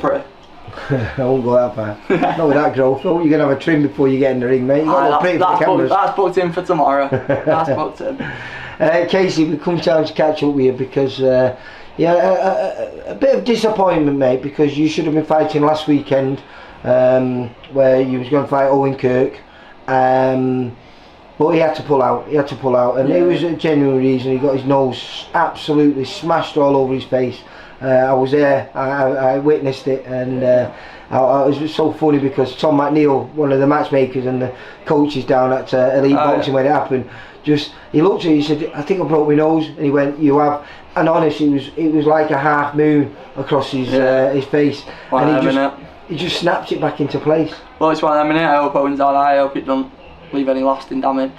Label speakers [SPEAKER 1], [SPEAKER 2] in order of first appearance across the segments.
[SPEAKER 1] pretty.
[SPEAKER 2] I won't go that far. Not with that growth. You're going to have a trim before you get in the ring, mate.
[SPEAKER 1] That's booked in for tomorrow. That's booked in.
[SPEAKER 2] Casey, we come time to catch up with you because a bit of disappointment, mate, because you should have been fighting last weekend where you was going to fight Owen Kirk. But he had to pull out. And it was a genuine reason. He got his nose absolutely smashed all over his face. I was there, I witnessed it, and it was so funny because Tom McNeil, one of the matchmakers and the coaches down at Elite Boxing when it happened, he looked at me, he said, I think I broke my nose, and he went, you have, and honestly it was like a half moon across his face, and he just snapped it back into place.
[SPEAKER 1] Well, it's one of them, innit? I hope Owen's alright. I hope it doesn't leave any lasting damage.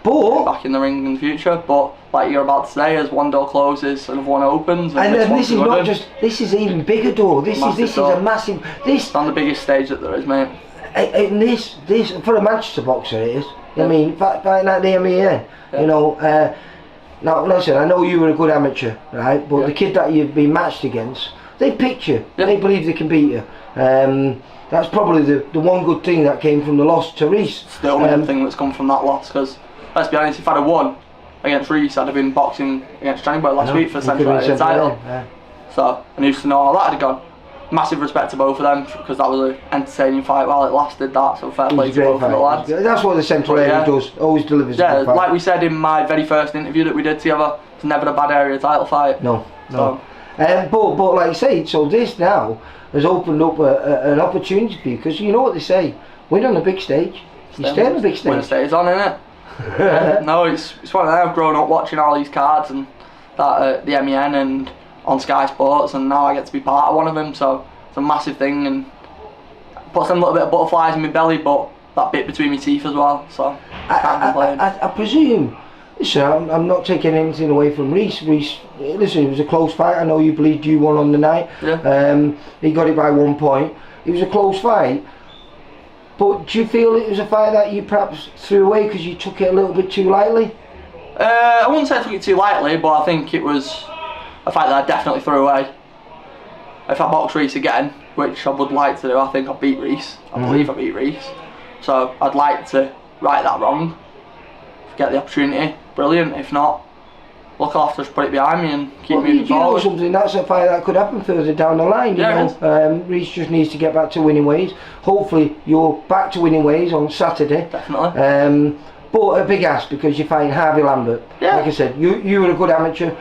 [SPEAKER 2] But
[SPEAKER 1] back in the ring in the future, but like you're about to say, as one door closes and one opens,
[SPEAKER 2] and this is not just, this is even bigger door. This is a massive. This
[SPEAKER 1] on the biggest stage that there is, mate.
[SPEAKER 2] And this for a Manchester boxer it is. I mean, fighting at the MEN, you know. Now listen, I know you were a good amateur, right? But the kid that you've been matched against, they picked you. They believe they can beat you. That's probably the one good thing that came from the loss to Reese.
[SPEAKER 1] It's the only thing that's come from that loss, because let's be honest, if I'd have won against Reese, I'd have been boxing against Johnny Boy last week for the Central title. So, and I used to know how that had gone. Massive respect to both of them, because that was an entertaining fight while it lasted, that, so fair play to both of the lads.
[SPEAKER 2] That's what the Central area does, always delivers a good fight.
[SPEAKER 1] Like we said in my very first interview that we did together, it's never a bad area title fight.
[SPEAKER 2] No. But like I say, so this now has opened up an opportunity for you, because you know what they say, win on the big stage, you stay on the big stage.
[SPEAKER 1] Win stays on, innit? No, it's one of them. I've grown up watching all these cards and that at the MEN and on Sky Sports, and now I get to be part of one of them, so it's a massive thing and puts some little bit of butterflies in my belly, but that bit between my teeth as well, so
[SPEAKER 2] I presume, listen, I'm not taking anything away from Reese. Listen, it was a close fight. I know you believed you won on the night. He got it by 1 point. It was a close fight. But do you feel it was a fight that you perhaps threw away because you took it a little bit too lightly?
[SPEAKER 1] I wouldn't say I took it too lightly, but I think it was a fight that I definitely threw away. If I box Reese again, which I would like to do, I think I beat Reese. I believe I beat Reese. So I'd like to right that wrong. If I get the opportunity, brilliant. If not, look, I'll have to just put it behind me and keep moving forward.
[SPEAKER 2] You know something, that's a fight that could happen further down the line, you know. Reese just needs to get back to winning ways. Hopefully you're back to winning ways on Saturday.
[SPEAKER 1] Definitely.
[SPEAKER 2] But a big ask, because you're fighting Harvey Lambert. Like I said, you were a good amateur,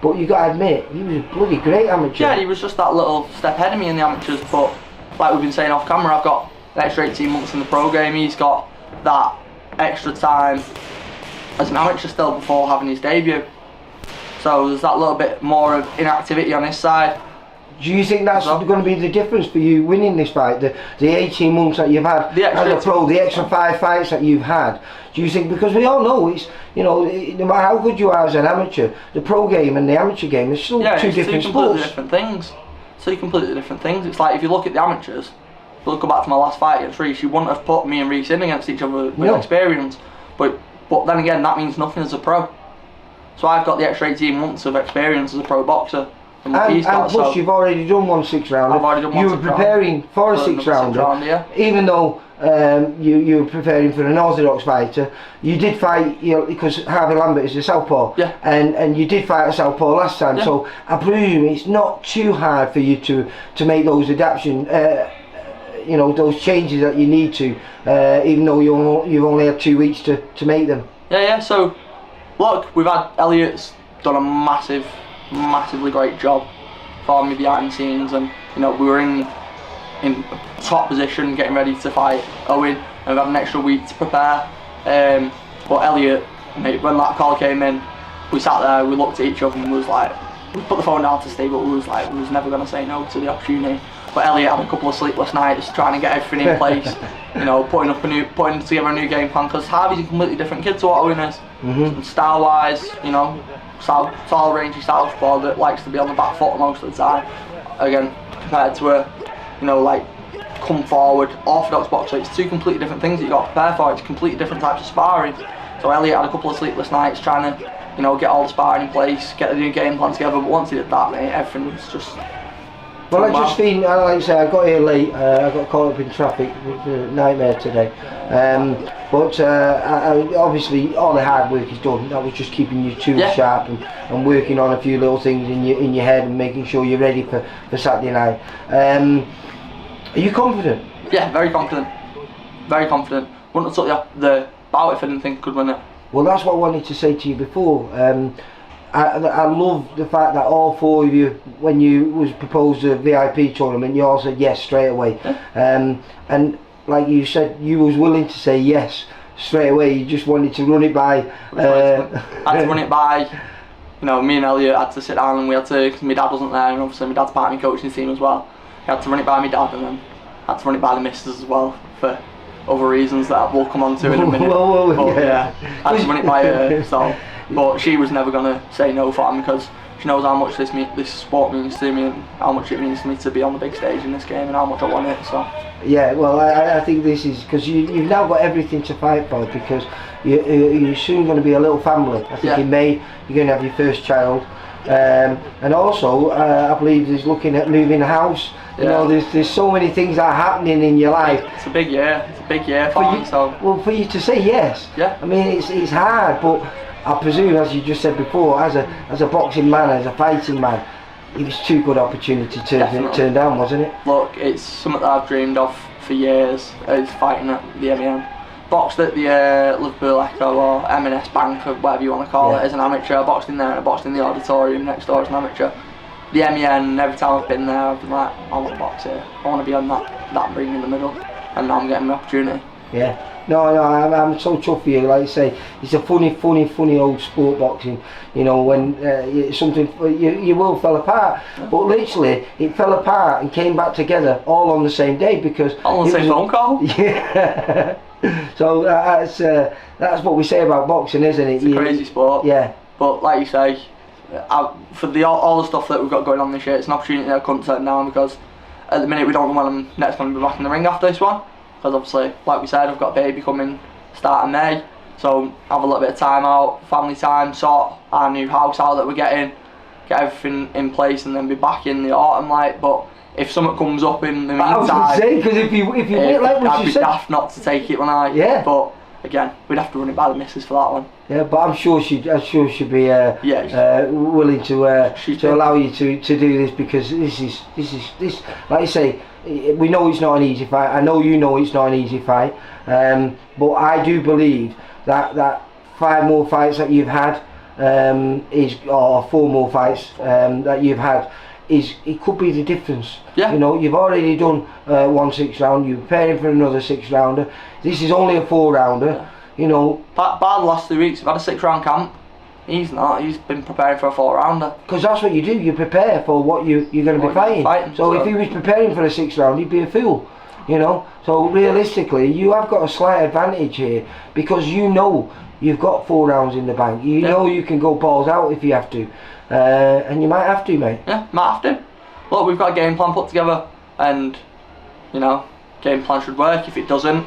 [SPEAKER 2] but you got to admit, he was a bloody great amateur.
[SPEAKER 1] Yeah, he was just that little step ahead of me in the amateurs, but like we've been saying off camera, I've got an extra 18 months in the pro game. He's got that extra time as an amateur still before having his debut. So there's that little bit more of inactivity on his side.
[SPEAKER 2] Do you think that's going to be the difference for you winning this fight? The 18 months that you've had as a pro, the extra 5 fights that you've had. Do you think, because we all know it's, you know, no matter how good you are as an amateur, the pro game and the amateur game is still two different sports.
[SPEAKER 1] Different things. Two completely different things. It's like if you look at the amateurs, if you look back to my last fight against Reese, you wouldn't have put me and Reese in against each other with experience. But then again, that means nothing as a pro. So I've got the extra 18 months of experience as a pro boxer. And
[SPEAKER 2] plus you've already done 1 6-rounder.
[SPEAKER 1] I've already done 1
[SPEAKER 2] You were preparing for a 6-rounder. Even though you were preparing for an orthodox fighter, you did fight, you know, because Harvey Lambert is a southpaw. And you did fight a southpaw last time. So I presume it's not too hard for you to make those adaptations, you know, those changes that you need to, even though you've only had 2 weeks to make them.
[SPEAKER 1] So look, we've had Elliot's done a massively great job for me behind the scenes, and you know, we were in a top position getting ready to fight Owen, and we've had an extra week to prepare. But Elliot, mate, when that call came in, we sat there, we looked at each other and was like, we put the phone down to Steve, but we was never going to say no to the opportunity. But Elliot had a couple of sleepless nights trying to get everything in place, you know, putting together a new game plan, because Harvey's a completely different kid to what Owen is. Style wise, you know, tall, rangy southpaw that likes to be on the back foot most of the time. Again, compared to a, you know, like, come forward orthodox boxer, it's 2 completely different things that you got to prepare for. It's completely different types of sparring. So Elliot had a couple of sleepless nights trying to, you know, get all the sparring in place, get the new game plan together. But once he did that, mate, everything was just
[SPEAKER 2] Well, I just think, like I say, I got here late. I got caught up in traffic. It was a nightmare today. But obviously, all the hard work is done. That was just keeping your tools sharp and working on a few little things in your head and making sure you're ready for Saturday night. Are you confident?
[SPEAKER 1] Yeah, very confident. Very confident. Wouldn't have took the bout if I didn't think I could win it.
[SPEAKER 2] Well, that's what I wanted to say to you before. I love the fact that all four of you, when you was proposed a VIP tournament, you all said yes straight away. And like you said, you was willing to say yes straight away. You just wanted to run it by.
[SPEAKER 1] I had to run it by. You know, me and Elliot had to sit down and we had to, because my dad wasn't there, and obviously my dad's part of my coaching team as well. I had to run it by my dad, and then I had to run it by the missus as well for other reasons that we'll come on to in a minute. But yeah, I had to run it by her. So. But she was never going to say no for him, because she knows how much this sport means to me and how much it means to me to be on the big stage in this game and how much I want it. So
[SPEAKER 2] yeah, well, I think this is because you've now got everything to fight for, because you're soon going to be a little family. I think in May you're going to have your first child, and also I believe there's looking at moving house. You know, there's so many things that are happening in your life.
[SPEAKER 1] It's a big year. It's a big year for you. So
[SPEAKER 2] well, for you to say yes. Yeah. I mean, it's hard, but I presume, as you just said before, as a boxing man, as a fighting man, it was too good opportunity to turn down, wasn't it?
[SPEAKER 1] Look, it's something that I've dreamed of for years, is fighting at the MEN. Boxed at the Liverpool Echo or M&S Bank, or whatever you want to call it, as an amateur. I boxed in there, and I boxed in the auditorium next door as an amateur. The MEN, every time I've been there, I've been like, I want to box here. I want to be on that ring in the middle, and now I'm getting the opportunity. Yeah.
[SPEAKER 2] No, I'm so tough for you. Like I say, it's a funny old sport, boxing. You know, when something your world fell apart, but literally it fell apart and came back together all on the same day, because
[SPEAKER 1] all on the same phone call.
[SPEAKER 2] Yeah. So that's what we say about boxing, isn't it?
[SPEAKER 1] It's a crazy sport.
[SPEAKER 2] Yeah.
[SPEAKER 1] But like you say, for all the stuff that we've got going on this year, it's an opportunity that I couldn't turn down, because at the minute we don't know when I'm next going to be back in the ring after this one. Because obviously, like we said, I've got a baby coming starting May, so have a little bit of time out, family time, sort our new house out that we're getting, get everything in place, and then be back in the autumn. But if something comes up in the meantime,
[SPEAKER 2] I was going to say, because if you wait, like what you said,
[SPEAKER 1] I'd be daft not to take it when I. Yeah. But again, we'd have to run it by the missus for that one.
[SPEAKER 2] Yeah, but I'm sure she'd be willing to allow you to do this, because this, like you say. We know it's not an easy fight. I know you know it's not an easy fight, but I do believe that 5 more fights that you've had or 4 more fights that you've had it could be the difference. Yeah. You know, you've already done 1 6-round. You're preparing for another 6-rounder. This is only a 4-rounder. Yeah. You know,
[SPEAKER 1] by the last 3 weeks, we've had a 6-round camp. He's not. He's been preparing for a 4-rounder.
[SPEAKER 2] Because that's what you do. You prepare for what you're going to be fighting. So if he was preparing for a 6-round, he'd be a fool. You know. So realistically, you have got a slight advantage here, because you know you've got 4 rounds in the bank. You know you can go balls out if you have to, and you might have to, mate.
[SPEAKER 1] Yeah, might have to. Look, we've got a game plan put together, and you know, game plan should work. If it doesn't,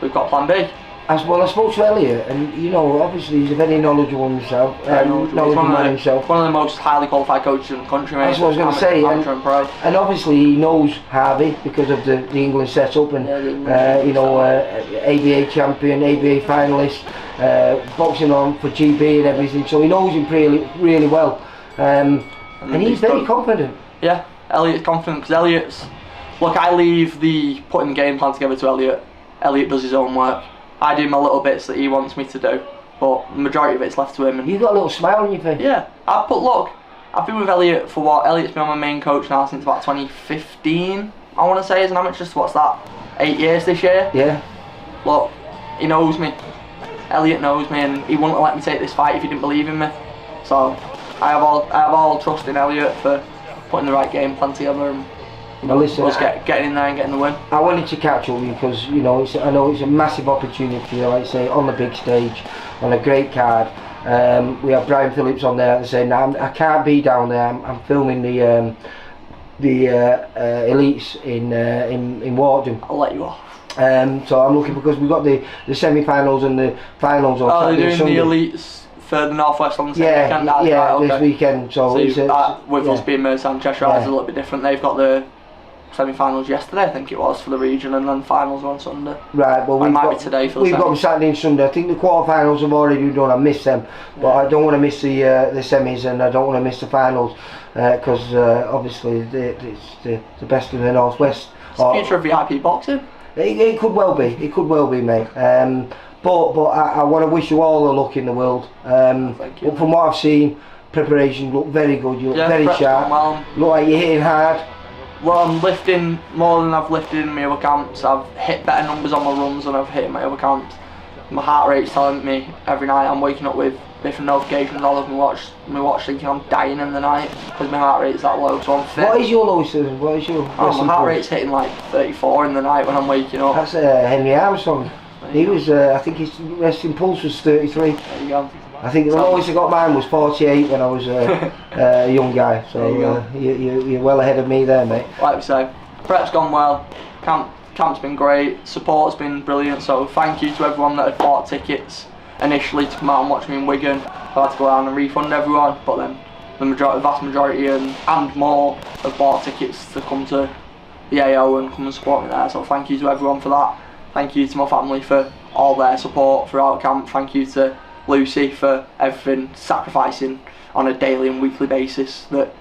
[SPEAKER 1] we've got plan B.
[SPEAKER 2] As well, I spoke to Elliot, and you know, obviously he's a very knowledgeable himself. Knowledgeable man himself.
[SPEAKER 1] One of the most highly qualified coaches in the country, mate.
[SPEAKER 2] That's what I was going to say. And obviously he knows Harvey because of the England setup, and you know, ABA champion, ABA finalist, boxing on for GB and everything. So he knows him really well, and he's very confident.
[SPEAKER 1] Yeah, Elliot's confident, because Elliot's. Look, I leave the putting the game plan together to Elliot. Elliot does his own work. I do my little bits that he wants me to do, but the majority of it's left to him. And
[SPEAKER 2] you've got a little smile on your face.
[SPEAKER 1] Yeah, look, I've been with Elliot for what? Elliot's been my main coach now since about 2015, I want to say, as an amateur. So what's that? 8 years this year?
[SPEAKER 2] Yeah.
[SPEAKER 1] Look, he knows me. Elliot knows me, and he wouldn't have let me take this fight if he didn't believe in me. So I have all trust in Elliot for putting the right game plan together. And, you know, listen, getting in there and getting the win.
[SPEAKER 2] I wanted to catch up with you because, you know, I know it's a massive opportunity for you, like I say, on the big stage, on a great card. We have Brian Phillips on there saying, I can't be down there. I'm filming the elites in Wharton.
[SPEAKER 1] I'll let you off.
[SPEAKER 2] So I'm looking, because we've got the semi-finals and the finals on Saturday and Sunday.
[SPEAKER 1] They're doing the elites for the Northwest on the same weekend?
[SPEAKER 2] Yeah,
[SPEAKER 1] right, okay.
[SPEAKER 2] this weekend. So
[SPEAKER 1] with
[SPEAKER 2] yeah.
[SPEAKER 1] us being Merseyside and Cheshire, it's a little bit different. They've got the semi-finals yesterday, I think it was, for the region, and then finals are on Sunday.
[SPEAKER 2] Right, well,
[SPEAKER 1] it might be today for the
[SPEAKER 2] we've got them Saturday and Sunday. I think the quarterfinals have already been done. I miss them, but I don't want to miss the semis, and I don't want to miss the finals because obviously it's the best in the Northwest.
[SPEAKER 1] It's the future of VIP boxing.
[SPEAKER 2] It could well be. It could well be, mate. But I want to wish you all the luck in the world.
[SPEAKER 1] Thank you.
[SPEAKER 2] But from what I've seen, preparation look very good. You look very sharp.
[SPEAKER 1] Well.
[SPEAKER 2] Look like you're hitting hard.
[SPEAKER 1] Well, I'm lifting more than I've lifted in my other camps. I've hit better numbers on my runs than I've hit in my other camps. My heart rate's telling me every night I'm waking up with different notifications all over my watch thinking I'm dying in the night because my heart rate's that low, so I'm fit.
[SPEAKER 2] What is your lowest? What is your
[SPEAKER 1] my heart rate's hitting like 34 in the night when I'm waking up.
[SPEAKER 2] That's Henry Armstrong. He was, I think his resting pulse was 33.
[SPEAKER 1] There you go.
[SPEAKER 2] I think the lowest I got mine was 48 when I was a young guy, so you're well ahead of me there, mate.
[SPEAKER 1] Like we say, prep's gone well, camp's been great, support's been brilliant, so thank you to everyone that had bought tickets initially to come out and watch me in Wigan. I had to go down and refund everyone, but then the vast majority and more have bought tickets to come to the AO and come and support me there, so thank you to everyone for that. Thank you to my family for all their support throughout camp. Thank you to Lucy for everything, sacrificing on a daily and weekly basis that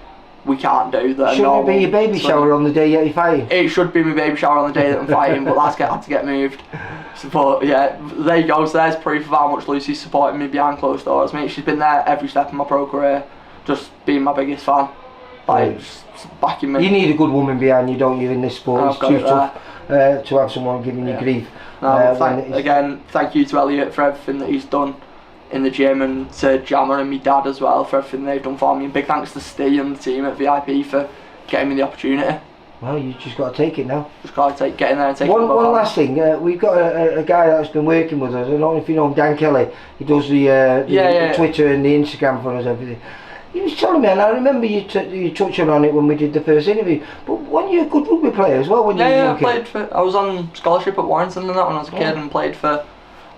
[SPEAKER 1] we can't do.
[SPEAKER 2] Shouldn't it be your baby shower on the day you're fighting?
[SPEAKER 1] It should be my baby shower on the day that I'm fighting, but that's had to get moved. But yeah, there you go. So there's proof of how much Lucy's supporting me behind closed doors. Mate, she's been there every step of my pro career, just being my biggest fan. Like, just backing me.
[SPEAKER 2] You need a good woman behind you, don't you, in this sport? It's too tough to have someone giving you grief.
[SPEAKER 1] Again, thank you to Elliot for everything that he's done in the gym, and to Jammer and my dad as well for everything they've done for me, and big thanks to Steve and the team at VIP for getting me the opportunity.
[SPEAKER 2] Well, you just got to take it now.
[SPEAKER 1] Just got to get in there and take it.
[SPEAKER 2] One last thing, we've got a guy that's been working with us. I don't know if you know him, Dan Kelly. He does the Twitter and the Instagram for us, everything. He was telling me, and I remember you touching on it when we did the first interview, but weren't you a good rugby player as well when you were young?
[SPEAKER 1] I was on scholarship at Warrington and that when I was a kid, and played for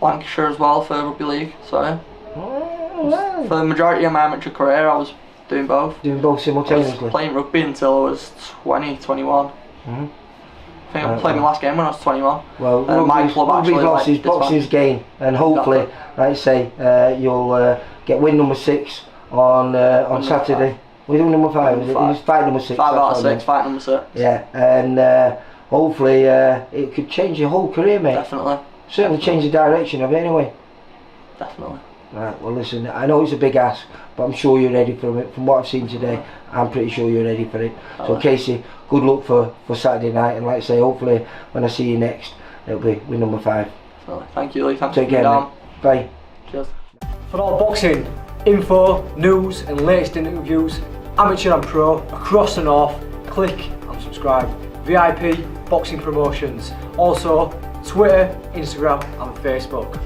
[SPEAKER 1] Lancashire as well for rugby league, so for the majority of my amateur career I was doing both.
[SPEAKER 2] Doing both simultaneously?
[SPEAKER 1] I was playing rugby until I was 21. I think I played my last game when I was 21.
[SPEAKER 2] Well,
[SPEAKER 1] my club actually
[SPEAKER 2] lost his boxing's game, and hopefully, like I say, you'll get win number 6 on Saturday. We're doing number 5, is it? It's fight number 6.
[SPEAKER 1] 5 out of 6, fight number 6.
[SPEAKER 2] Yeah, and hopefully it could change your whole career, mate.
[SPEAKER 1] Definitely.
[SPEAKER 2] Certainly change the direction of it anyway.
[SPEAKER 1] Definitely.
[SPEAKER 2] Right, well listen, I know it's a big ask, but I'm sure you're ready for it. From what I've seen today, I'm pretty sure you're ready for it. So Casey, good luck for Saturday night, and like I say, hopefully when I see you next, it'll be with number 5.
[SPEAKER 1] Definitely. Thank you, Lee. Thanks
[SPEAKER 2] for coming down. Bye.
[SPEAKER 1] Cheers.
[SPEAKER 3] For all boxing info, news and latest interviews, amateur and pro, across the north, click and subscribe. VIP Boxing Promotions. Also Twitter, Instagram and Facebook.